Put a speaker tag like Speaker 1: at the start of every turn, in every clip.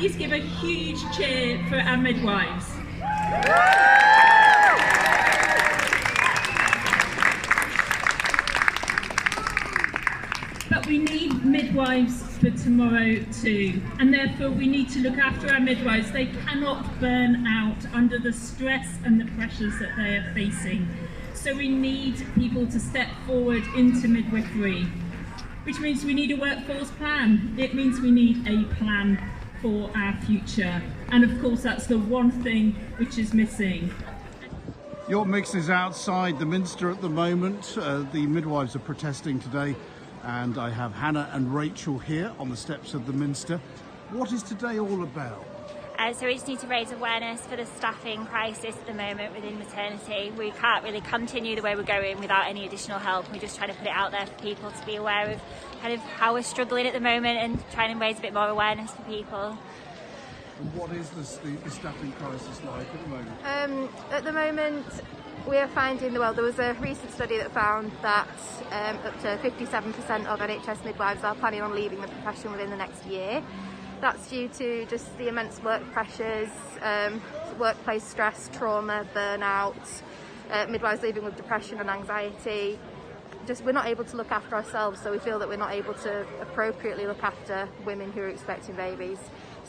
Speaker 1: please give a huge cheer for our midwives. But we need midwives for tomorrow too, and therefore we need to look after our midwives. They cannot burn out under the stress and the pressures that they are facing. So we need people to step forward into midwifery, which means we need a workforce plan. It means we need a plan for our future. And of course, that's the one thing which is missing.
Speaker 2: York Mix is outside the Minster at the moment. The midwives are protesting today, and I have Hannah and Rachel here on the steps of the Minster. What is today all about?
Speaker 3: So we just need to raise awareness for the staffing crisis at the moment within maternity. We can't really continue the way we're going without any additional help. We're just trying to put it out there for people to be aware of kind of how we're struggling at the moment and trying to raise a bit more awareness for people.
Speaker 2: And what is the staffing crisis like at the moment?
Speaker 4: At the moment, we are finding there was a recent study that found that up to 57% of NHS midwives are planning on leaving the profession within the next year. That's due to just the immense work pressures, workplace stress, trauma, burnout, midwives leaving with depression and anxiety. Just we're not able to look after ourselves, so we feel that we're not able to appropriately look after women who are expecting babies.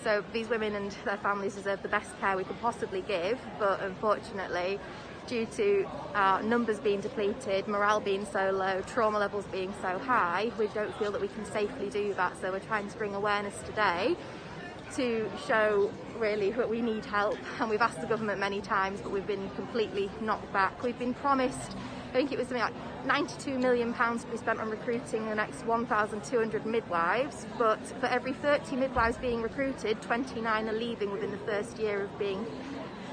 Speaker 4: So these women and their families deserve the best care we could possibly give, but unfortunately, due to our numbers being depleted, morale being so low, trauma levels being so high, we don't feel that we can safely do that. So we're trying to bring awareness today to show really that we need help, and we've asked the government many times, but we've been completely knocked back. We've been promised, I think it was something like £92 million to be spent on recruiting the next 1,200 midwives, but for every 30 midwives being recruited, 29 are leaving within the first year of being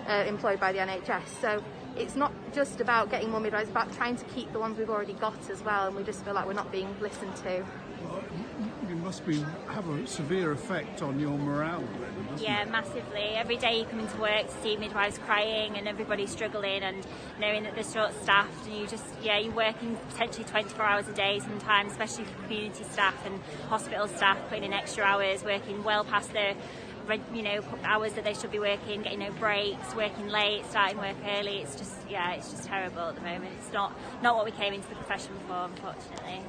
Speaker 4: employed by the NHS. So it's not just about getting more midwives, it's about trying to keep the ones we've already got as well, and we just feel like we're not being listened to.
Speaker 2: Well, it must have a severe effect on your morale then, doesn't
Speaker 3: Yeah,
Speaker 2: it?
Speaker 3: massively. Every day you come into work to see midwives crying and everybody struggling and knowing that they're short-staffed, and you're working potentially 24 hours a day sometimes, especially for community staff and hospital staff, putting in extra hours, working well past their hours that they should be working, getting no breaks, working late, starting work early. It's just terrible at the moment. It's not what we came into the profession for, unfortunately.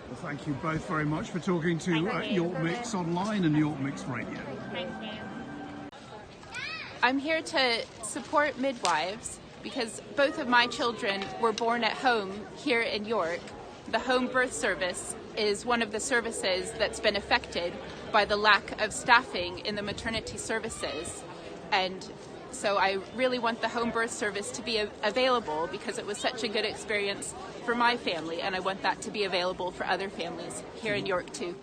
Speaker 2: Well, thank you both very much for talking to York Mix Online and York Mix Radio.
Speaker 3: Thank you.
Speaker 5: I'm here to support midwives because both of my children were born at home here in York. The home birth service is one of the services that's been affected by the lack of staffing in the maternity services, and so I really want the home birth service to be available because it was such a good experience for my family, and I want that to be available for other families here in York too.